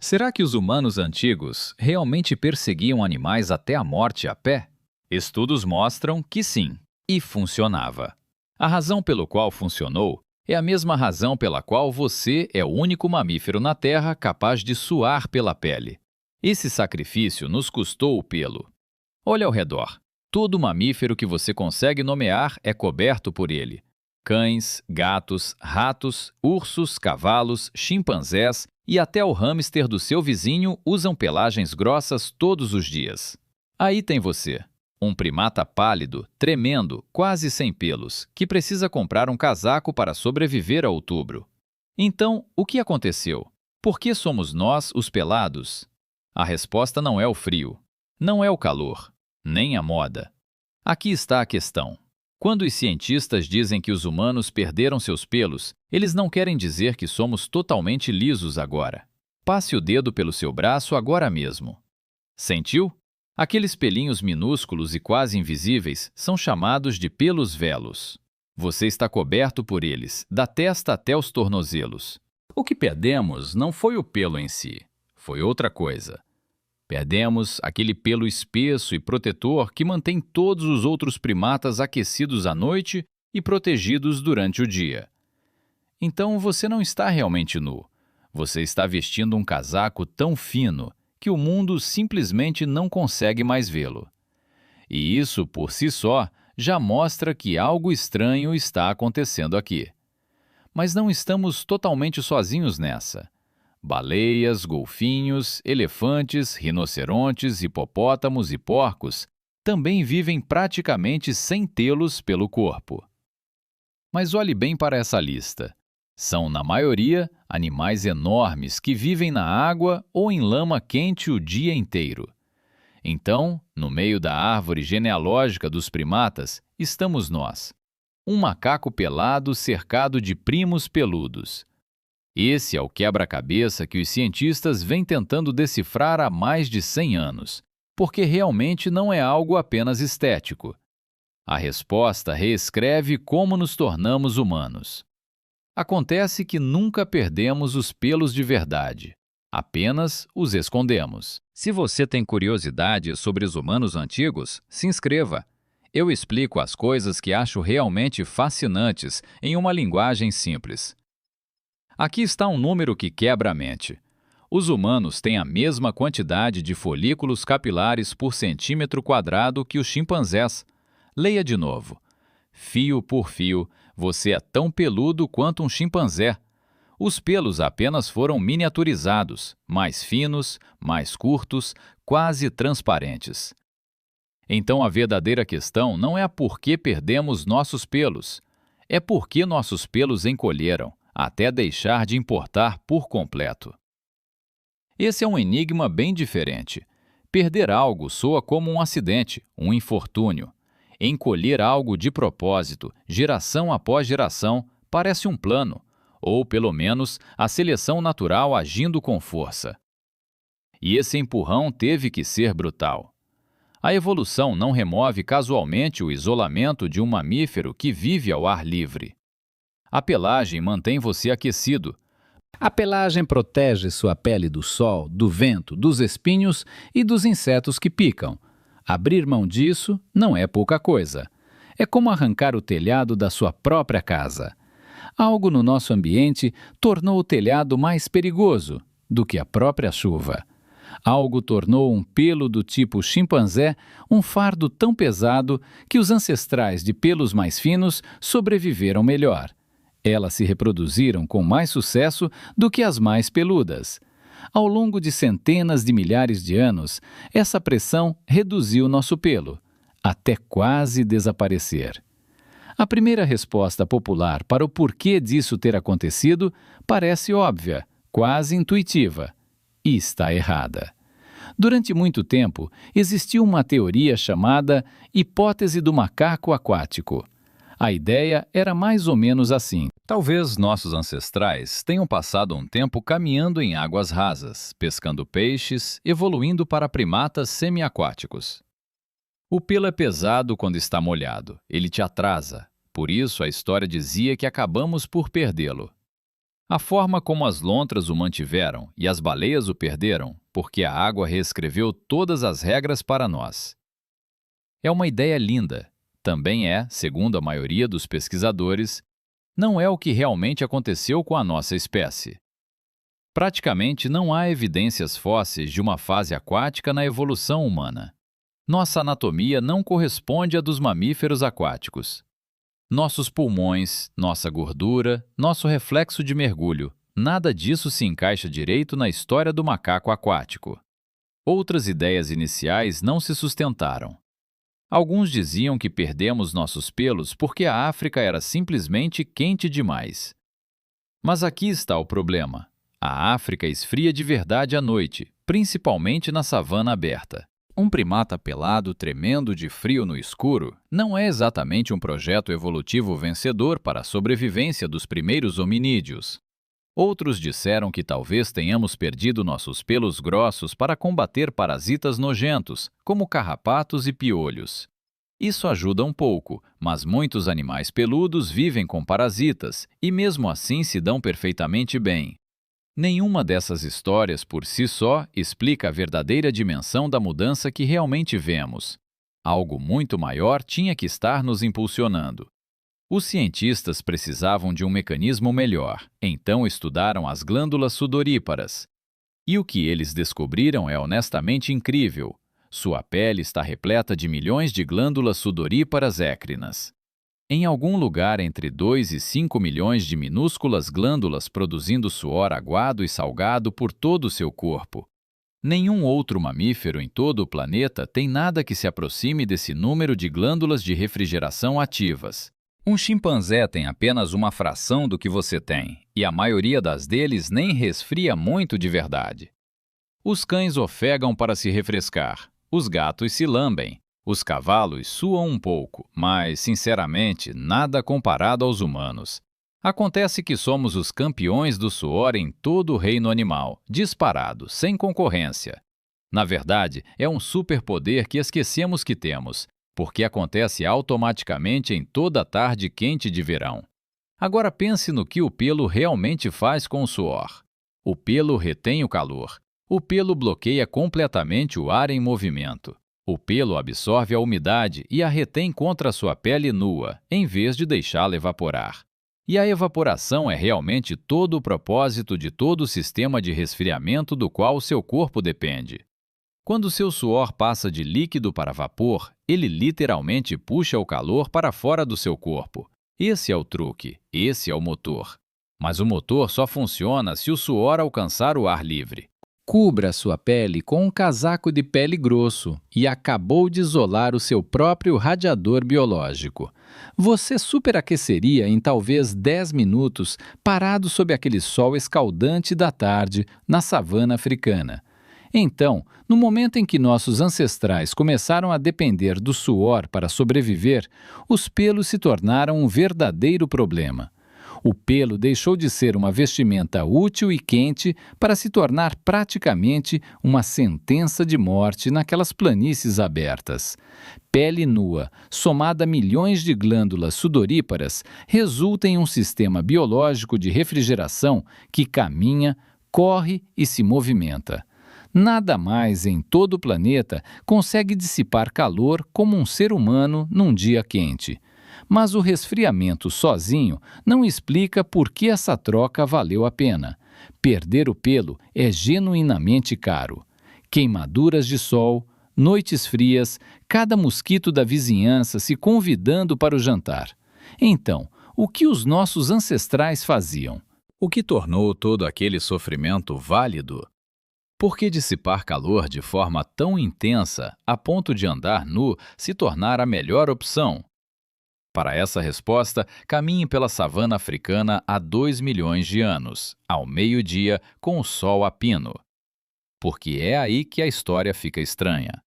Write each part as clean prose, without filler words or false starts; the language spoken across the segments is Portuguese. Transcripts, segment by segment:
Será que os humanos antigos realmente perseguiam animais até a morte a pé? Estudos mostram que sim, e funcionava. A razão pelo qual funcionou é a mesma razão pela qual você é o único mamífero na Terra capaz de suar pela pele. Esse sacrifício nos custou o pelo. Olha ao redor. Todo mamífero que você consegue nomear é coberto por ele. Cães, gatos, ratos, ursos, cavalos, chimpanzés e até o hamster do seu vizinho usam pelagens grossas todos os dias. Aí tem você, um primata pálido, tremendo, quase sem pelos, que precisa comprar um casaco para sobreviver a outubro. Então, o que aconteceu? Por que somos nós os pelados? A resposta não é o frio, não é o calor, nem a moda. Aqui está a questão. Quando os cientistas dizem que os humanos perderam seus pelos, eles não querem dizer que somos totalmente lisos agora. Passe o dedo pelo seu braço agora mesmo. Sentiu? Aqueles pelinhos minúsculos e quase invisíveis são chamados de pelos velos. Você está coberto por eles, da testa até os tornozelos. O que perdemos não foi o pelo em si, foi outra coisa. Perdemos aquele pelo espesso e protetor que mantém todos os outros primatas aquecidos à noite e protegidos durante o dia. Então você não está realmente nu. Você está vestindo um casaco tão fino que o mundo simplesmente não consegue mais vê-lo. E isso, por si só, já mostra que algo estranho está acontecendo aqui. Mas não estamos totalmente sozinhos nessa. Baleias, golfinhos, elefantes, rinocerontes, hipopótamos e porcos também vivem praticamente sem tê-los pelo corpo. Mas olhe bem para essa lista. São, na maioria, animais enormes que vivem na água ou em lama quente o dia inteiro. Então, no meio da árvore genealógica dos primatas, estamos nós. Um macaco pelado cercado de primos peludos. Esse é o quebra-cabeça que os cientistas vêm tentando decifrar há mais de 100 anos, porque realmente não é algo apenas estético. A resposta reescreve como nos tornamos humanos. Acontece que nunca perdemos os pelos de verdade, apenas os escondemos. Se você tem curiosidade sobre os humanos antigos, se inscreva. Eu explico as coisas que acho realmente fascinantes em uma linguagem simples. Aqui está um número que quebra a mente. Os humanos têm a mesma quantidade de folículos capilares por centímetro quadrado que os chimpanzés. Leia de novo. Fio por fio, você é tão peludo quanto um chimpanzé. Os pelos apenas foram miniaturizados, mais finos, mais curtos, quase transparentes. Então a verdadeira questão não é por que perdemos nossos pelos, é por que nossos pelos encolheram, até deixar de importar por completo. Esse é um enigma bem diferente. Perder algo soa como um acidente, um infortúnio. Encolher algo de propósito, geração após geração, parece um plano, ou pelo menos a seleção natural agindo com força. E esse empurrão teve que ser brutal. A evolução não remove casualmente o isolamento de um mamífero que vive ao ar livre. A pelagem mantém você aquecido. A pelagem protege sua pele do sol, do vento, dos espinhos e dos insetos que picam. Abrir mão disso não é pouca coisa. É como arrancar o telhado da sua própria casa. Algo no nosso ambiente tornou o telhado mais perigoso do que a própria chuva. Algo tornou um pelo do tipo chimpanzé um fardo tão pesado que os ancestrais de pelos mais finos sobreviveram melhor. Elas se reproduziram com mais sucesso do que as mais peludas. Ao longo de centenas de milhares de anos, essa pressão reduziu nosso pelo, até quase desaparecer. A primeira resposta popular para o porquê disso ter acontecido parece óbvia, quase intuitiva, e está errada. Durante muito tempo, existiu uma teoria chamada hipótese do macaco aquático. A ideia era mais ou menos assim. Talvez nossos ancestrais tenham passado um tempo caminhando em águas rasas, pescando peixes, evoluindo para primatas semiaquáticos. O pelo é pesado quando está molhado, ele te atrasa. Por isso a história dizia que acabamos por perdê-lo. A forma como as lontras o mantiveram e as baleias o perderam, porque a água reescreveu todas as regras para nós. É uma ideia linda. Também é, segundo a maioria dos pesquisadores, não é o que realmente aconteceu com a nossa espécie. Praticamente não há evidências fósseis de uma fase aquática na evolução humana. Nossa anatomia não corresponde à dos mamíferos aquáticos. Nossos pulmões, nossa gordura, nosso reflexo de mergulho, nada disso se encaixa direito na história do macaco aquático. Outras ideias iniciais não se sustentaram. Alguns diziam que perdemos nossos pelos porque a África era simplesmente quente demais. Mas aqui está o problema. A África esfria de verdade à noite, principalmente na savana aberta. Um primata pelado tremendo de frio no escuro não é exatamente um projeto evolutivo vencedor para a sobrevivência dos primeiros hominídeos. Outros disseram que talvez tenhamos perdido nossos pelos grossos para combater parasitas nojentos, como carrapatos e piolhos. Isso ajuda um pouco, mas muitos animais peludos vivem com parasitas e mesmo assim se dão perfeitamente bem. Nenhuma dessas histórias por si só explica a verdadeira dimensão da mudança que realmente vemos. Algo muito maior tinha que estar nos impulsionando. Os cientistas precisavam de um mecanismo melhor, então estudaram as glândulas sudoríparas. E o que eles descobriram é honestamente incrível. Sua pele está repleta de milhões de glândulas sudoríparas écrinas. Em algum lugar entre 2 e 5 milhões de minúsculas glândulas produzindo suor aguado e salgado por todo o seu corpo. Nenhum outro mamífero em todo o planeta tem nada que se aproxime desse número de glândulas de refrigeração ativas. Um chimpanzé tem apenas uma fração do que você tem, e a maioria das deles nem resfria muito de verdade. Os cães ofegam para se refrescar, os gatos se lambem. Os cavalos suam um pouco, mas, sinceramente, nada comparado aos humanos. Acontece que somos os campeões do suor em todo o reino animal, disparado, sem concorrência. Na verdade, é um superpoder que esquecemos que temos, porque acontece automaticamente em toda a tarde quente de verão. Agora pense no que o pelo realmente faz com o suor. O pelo retém o calor. O pelo bloqueia completamente o ar em movimento. O pelo absorve a umidade e a retém contra a sua pele nua, em vez de deixá-la evaporar. E a evaporação é realmente todo o propósito de todo o sistema de resfriamento do qual o seu corpo depende. Quando seu suor passa de líquido para vapor, ele literalmente puxa o calor para fora do seu corpo. Esse é o truque, esse é o motor. Mas o motor só funciona se o suor alcançar o ar livre. Cubra sua pele com um casaco de pele grosso e acabou de isolar o seu próprio radiador biológico. Você superaqueceria em talvez 10 minutos parado sob aquele sol escaldante da tarde na savana africana. Então, no momento em que nossos ancestrais começaram a depender do suor para sobreviver, os pelos se tornaram um verdadeiro problema. O pelo deixou de ser uma vestimenta útil e quente para se tornar praticamente uma sentença de morte naquelas planícies abertas. Pele nua, somada a milhões de glândulas sudoríparas, resulta em um sistema biológico de refrigeração que caminha, corre e se movimenta. Nada mais em todo o planeta consegue dissipar calor como um ser humano num dia quente. Mas o resfriamento sozinho não explica por que essa troca valeu a pena. Perder o pelo é genuinamente caro. Queimaduras de sol, noites frias, cada mosquito da vizinhança se convidando para o jantar. Então, o que os nossos ancestrais faziam? O que tornou todo aquele sofrimento válido? Por que dissipar calor de forma tão intensa a ponto de andar nu se tornar a melhor opção? Para essa resposta, caminhe pela savana africana há 2 milhões de anos, ao meio-dia, com o sol a pino. Porque é aí que a história fica estranha.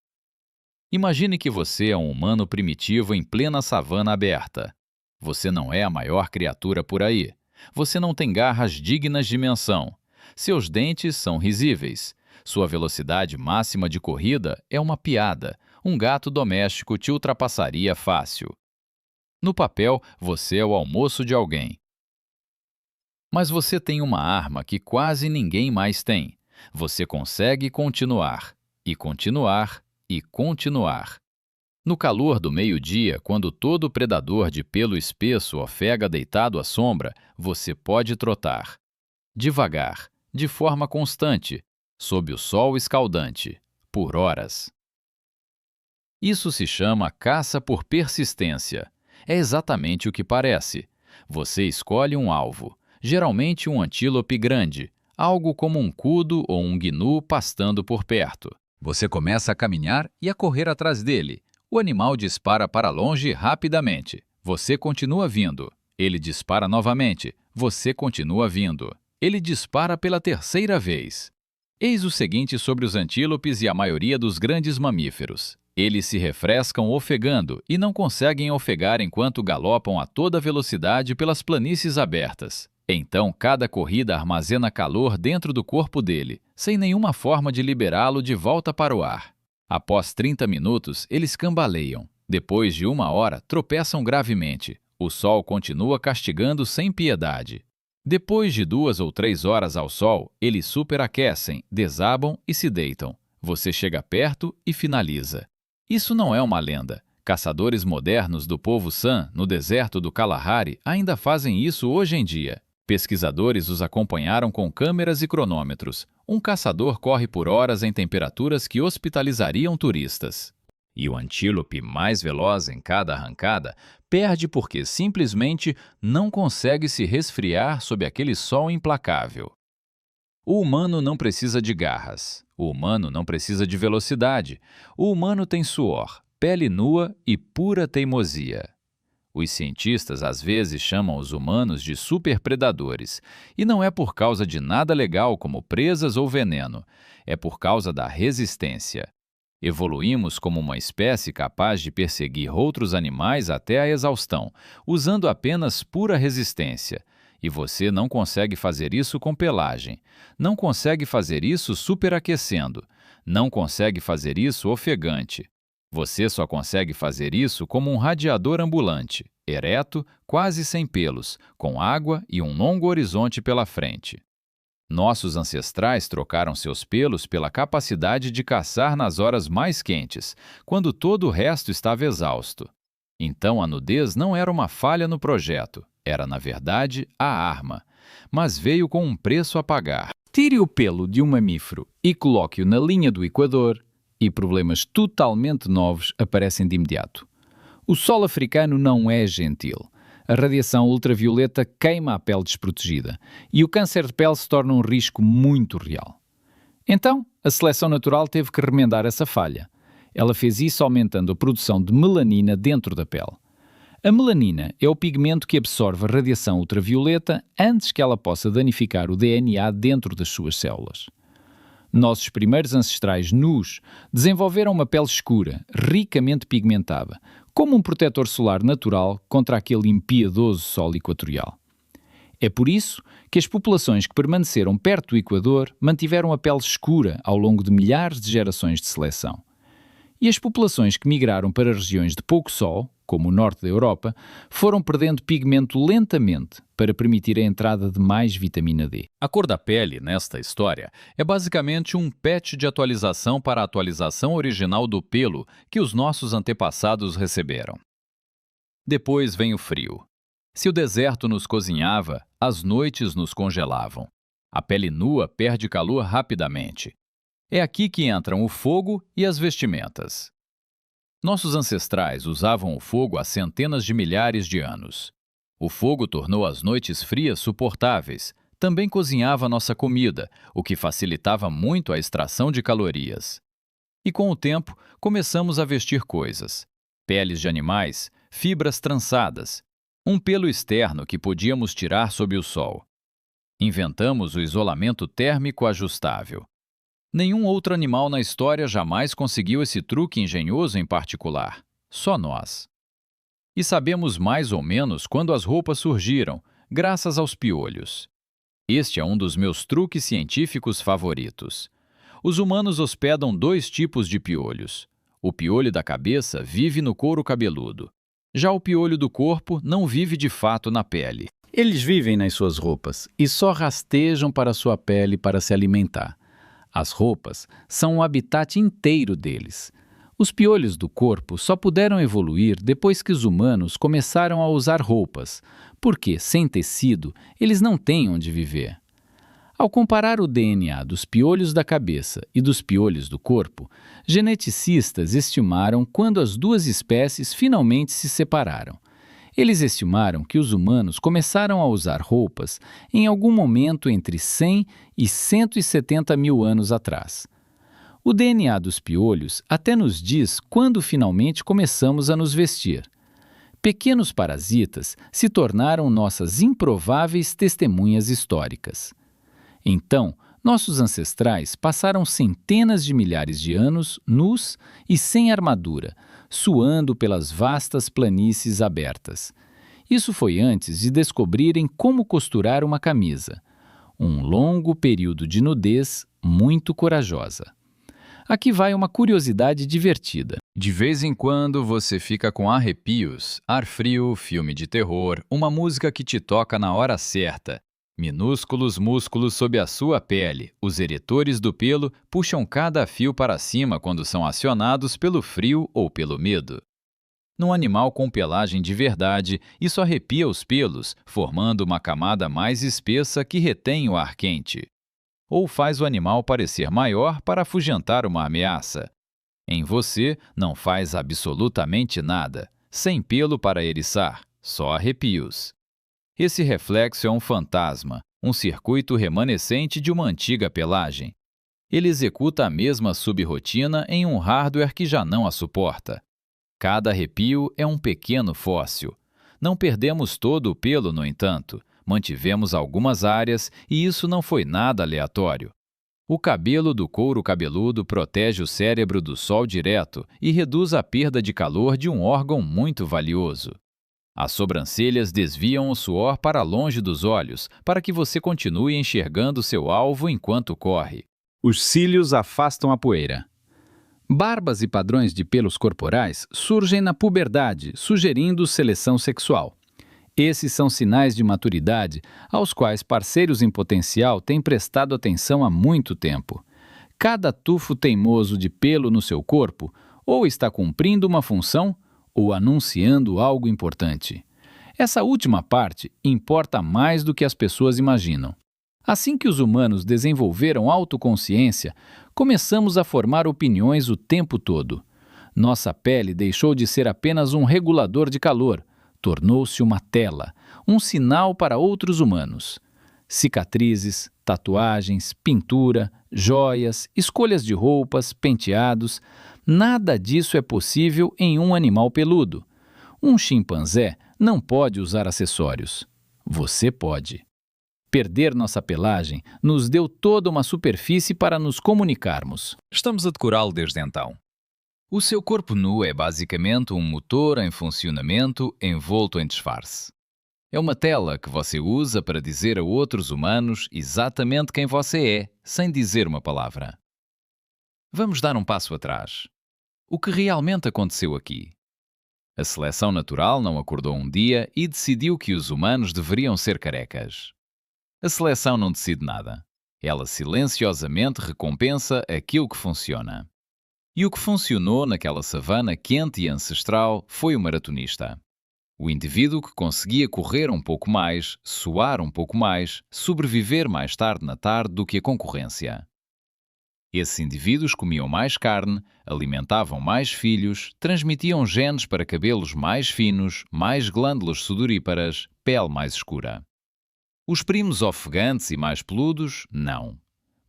Imagine que você é um humano primitivo em plena savana aberta. Você não é a maior criatura por aí. Você não tem garras dignas de menção. Seus dentes são risíveis. Sua velocidade máxima de corrida é uma piada. Um gato doméstico te ultrapassaria fácil. No papel, você é o almoço de alguém. Mas você tem uma arma que quase ninguém mais tem. Você consegue continuar, e continuar, e continuar. No calor do meio-dia, quando todo predador de pelo espesso ofega deitado à sombra, você pode trotar. Devagar, de forma constante, sob o sol escaldante, por horas. Isso se chama caça por persistência. É exatamente o que parece. Você escolhe um alvo, geralmente um antílope grande, algo como um cudo ou um gnu pastando por perto. Você começa a caminhar e a correr atrás dele. O animal dispara para longe rapidamente. Você continua vindo. Ele dispara novamente. Você continua vindo. Ele dispara pela terceira vez. Eis o seguinte sobre os antílopes e a maioria dos grandes mamíferos. Eles se refrescam ofegando e não conseguem ofegar enquanto galopam a toda velocidade pelas planícies abertas. Então, cada corrida armazena calor dentro do corpo dele, sem nenhuma forma de liberá-lo de volta para o ar. Após 30 minutos, eles cambaleiam. Depois de 1 hora, tropeçam gravemente. O sol continua castigando sem piedade. Depois de 2 ou 3 horas ao sol, eles superaquecem, desabam e se deitam. Você chega perto e finaliza. Isso não é uma lenda. Caçadores modernos do povo San, no deserto do Kalahari, ainda fazem isso hoje em dia. Pesquisadores os acompanharam com câmeras e cronômetros. Um caçador corre por horas em temperaturas que hospitalizariam turistas. E o antílope mais veloz em cada arrancada perde porque simplesmente não consegue se resfriar sob aquele sol implacável. O humano não precisa de garras. O humano não precisa de velocidade. O humano tem suor, pele nua e pura teimosia. Os cientistas às vezes chamam os humanos de superpredadores, e não é por causa de nada legal como presas ou veneno, é por causa da resistência. Evoluímos como uma espécie capaz de perseguir outros animais até a exaustão, usando apenas pura resistência. E você não consegue fazer isso com pelagem, não consegue fazer isso superaquecendo, não consegue fazer isso ofegante. Você só consegue fazer isso como um radiador ambulante, ereto, quase sem pelos, com água e um longo horizonte pela frente. Nossos ancestrais trocaram seus pelos pela capacidade de caçar nas horas mais quentes, quando todo o resto estava exausto. Então a nudez não era uma falha no projeto, era, na verdade, a arma. Mas veio com um preço a pagar. Tire o pelo de um mamífero e coloque-o na linha do Equador, e problemas totalmente novos aparecem de imediato. O sol africano não é gentil. A radiação ultravioleta queima a pele desprotegida e o câncer de pele se torna um risco muito real. Então, a seleção natural teve que remendar essa falha. Ela fez isso aumentando a produção de melanina dentro da pele. A melanina é o pigmento que absorve a radiação ultravioleta antes que ela possa danificar o DNA dentro das suas células. Nossos primeiros ancestrais nus desenvolveram uma pele escura, ricamente pigmentada, como um protetor solar natural contra aquele impiedoso sol equatorial. É por isso que as populações que permaneceram perto do Equador mantiveram a pele escura ao longo de milhares de gerações de seleção. E as populações que migraram para regiões de pouco sol, como o norte da Europa, foram perdendo pigmento lentamente para permitir a entrada de mais vitamina D. A cor da pele, nesta história, é basicamente um patch de atualização para a atualização original do pelo que os nossos antepassados receberam. Depois vem o frio. Se o deserto nos cozinhava, as noites nos congelavam. A pele nua perde calor rapidamente. É aqui que entram o fogo e as vestimentas. Nossos ancestrais usavam o fogo há centenas de milhares de anos. O fogo tornou as noites frias suportáveis. Também cozinhava nossa comida, o que facilitava muito a extração de calorias. E com o tempo, começamos a vestir coisas. Peles de animais, fibras trançadas, um pelo externo que podíamos tirar sob o sol. Inventamos o isolamento térmico ajustável. Nenhum outro animal na história jamais conseguiu esse truque engenhoso em particular. Só nós. E sabemos mais ou menos quando as roupas surgiram, graças aos piolhos. Este é um dos meus truques científicos favoritos. Os humanos hospedam 2 tipos de piolhos. O piolho da cabeça vive no couro cabeludo. Já o piolho do corpo não vive de fato na pele. Eles vivem nas suas roupas e só rastejam para sua pele para se alimentar. As roupas são o habitat inteiro deles. Os piolhos do corpo só puderam evoluir depois que os humanos começaram a usar roupas, porque, sem tecido, eles não têm onde viver. Ao comparar o DNA dos piolhos da cabeça e dos piolhos do corpo, geneticistas estimaram quando as duas espécies finalmente se separaram. Eles estimaram que os humanos começaram a usar roupas em algum momento entre 100 e 170 mil anos atrás. O DNA dos piolhos até nos diz quando finalmente começamos a nos vestir. Pequenos parasitas se tornaram nossas improváveis testemunhas históricas. Então, nossos ancestrais passaram centenas de milhares de anos nus e sem armadura, suando pelas vastas planícies abertas. Isso foi antes de descobrirem como costurar uma camisa. Um longo período de nudez muito corajosa. Aqui vai uma curiosidade divertida. De vez em quando você fica com arrepios, ar frio, filme de terror, uma música que te toca na hora certa. Minúsculos músculos sob a sua pele, os eretores do pelo puxam cada fio para cima quando são acionados pelo frio ou pelo medo. Num animal com pelagem de verdade, isso arrepia os pelos, formando uma camada mais espessa que retém o ar quente. Ou faz o animal parecer maior para afugentar uma ameaça. Em você, não faz absolutamente nada, sem pelo para eriçar, só arrepios. Esse reflexo é um fantasma, um circuito remanescente de uma antiga pelagem. Ele executa a mesma subrotina em um hardware que já não a suporta. Cada arrepio é um pequeno fóssil. Não perdemos todo o pelo, no entanto. Mantivemos algumas áreas e isso não foi nada aleatório. O cabelo do couro cabeludo protege o cérebro do sol direto e reduz a perda de calor de um órgão muito valioso. As sobrancelhas desviam o suor para longe dos olhos, para que você continue enxergando seu alvo enquanto corre. Os cílios afastam a poeira. Barbas e padrões de pelos corporais surgem na puberdade, sugerindo seleção sexual. Esses são sinais de maturidade aos quais parceiros em potencial têm prestado atenção há muito tempo. Cada tufo teimoso de pelo no seu corpo ou está cumprindo uma função ou anunciando algo importante. Essa última parte importa mais do que as pessoas imaginam. Assim que os humanos desenvolveram autoconsciência, começamos a formar opiniões o tempo todo. Nossa pele deixou de ser apenas um regulador de calor, tornou-se uma tela, um sinal para outros humanos. Cicatrizes, tatuagens, pintura, joias, escolhas de roupas, penteados, nada disso é possível em um animal peludo. Um chimpanzé não pode usar acessórios. Você pode. Perder nossa pelagem nos deu toda uma superfície para nos comunicarmos. Estamos a decorá-lo desde então. O seu corpo nu é basicamente um motor em funcionamento envolto em disfarce. É uma tela que você usa para dizer a outros humanos exatamente quem você é, sem dizer uma palavra. Vamos dar um passo atrás. O que realmente aconteceu aqui? A seleção natural não acordou um dia e decidiu que os humanos deveriam ser carecas. A seleção não decide nada. Ela silenciosamente recompensa aquilo que funciona. E o que funcionou naquela savana quente e ancestral foi o maratonista. O indivíduo que conseguia correr um pouco mais, suar um pouco mais, sobreviver mais tarde na tarde do que a concorrência. Esses indivíduos comiam mais carne, alimentavam mais filhos, transmitiam genes para cabelos mais finos, mais glândulas sudoríparas, pele mais escura. Os primos ofegantes e mais peludos, não.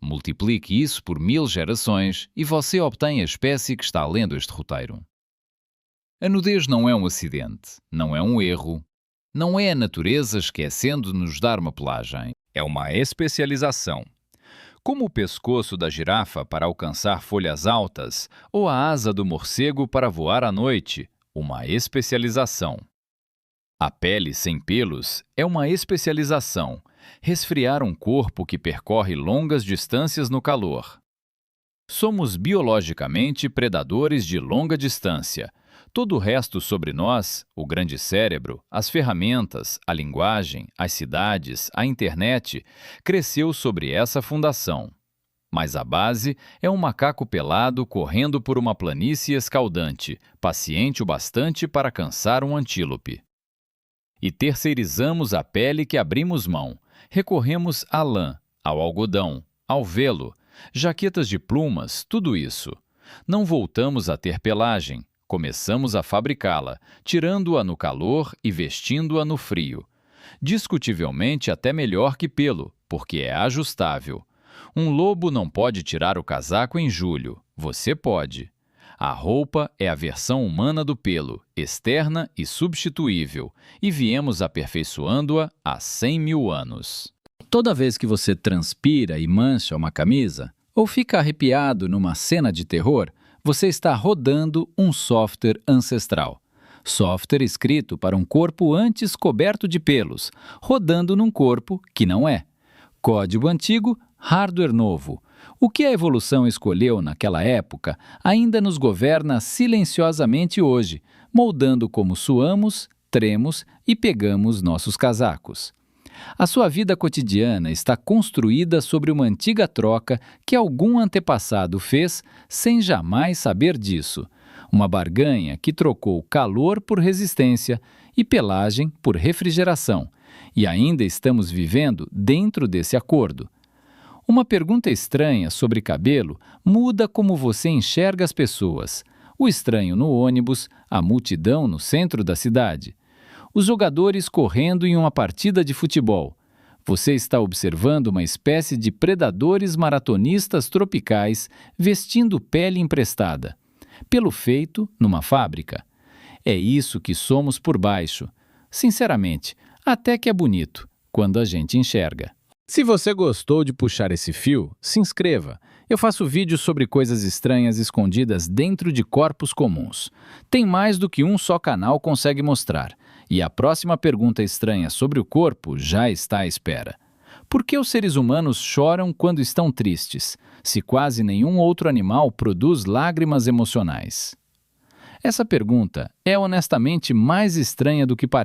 Multiplique isso por 1000 gerações e você obtém a espécie que está lendo este roteiro. A nudez não é um acidente, não é um erro, não é a natureza esquecendo-nos de dar uma pelagem. É uma especialização. Como o pescoço da girafa para alcançar folhas altas ou a asa do morcego para voar à noite, uma especialização. A pele sem pelos é uma especialização. Resfriar um corpo que percorre longas distâncias no calor. Somos biologicamente predadores de longa distância. Todo o resto sobre nós, o grande cérebro, as ferramentas, a linguagem, as cidades, a internet, cresceu sobre essa fundação. Mas a base é um macaco pelado correndo por uma planície escaldante, paciente o bastante para cansar um antílope. E terceirizamos a pele que abrimos mão. Recorremos à lã, ao algodão, ao velo, jaquetas de plumas, tudo isso. Não voltamos a ter pelagem. Começamos a fabricá-la, tirando-a no calor e vestindo-a no frio. Discutivelmente até melhor que pelo, porque é ajustável. Um lobo não pode tirar o casaco em julho. Você pode. A roupa é a versão humana do pelo, externa e substituível, e viemos aperfeiçoando-a há 100.000 anos. Toda vez que você transpira e mancha uma camisa, ou fica arrepiado numa cena de terror, você está rodando um software ancestral. Software escrito para um corpo antes coberto de pelos, rodando num corpo que não é. Código antigo, hardware novo. O que a evolução escolheu naquela época ainda nos governa silenciosamente hoje, moldando como suamos, tremos e pegamos nossos casacos. A sua vida cotidiana está construída sobre uma antiga troca que algum antepassado fez sem jamais saber disso. Uma barganha que trocou calor por resistência e pelagem por refrigeração. E ainda estamos vivendo dentro desse acordo. Uma pergunta estranha sobre cabelo muda como você enxerga as pessoas. O estranho no ônibus, a multidão no centro da cidade. Os jogadores correndo em uma partida de futebol. Você está observando uma espécie de predadores maratonistas tropicais vestindo pele emprestada. Pelo feito numa fábrica. É isso que somos por baixo. Sinceramente, até que é bonito, quando a gente enxerga. Se você gostou de puxar esse fio, se inscreva. Eu faço vídeos sobre coisas estranhas escondidas dentro de corpos comuns. Tem mais do que um só canal consegue mostrar. E a próxima pergunta estranha sobre o corpo já está à espera. Por que os seres humanos choram quando estão tristes, se quase nenhum outro animal produz lágrimas emocionais? Essa pergunta é honestamente mais estranha do que parece.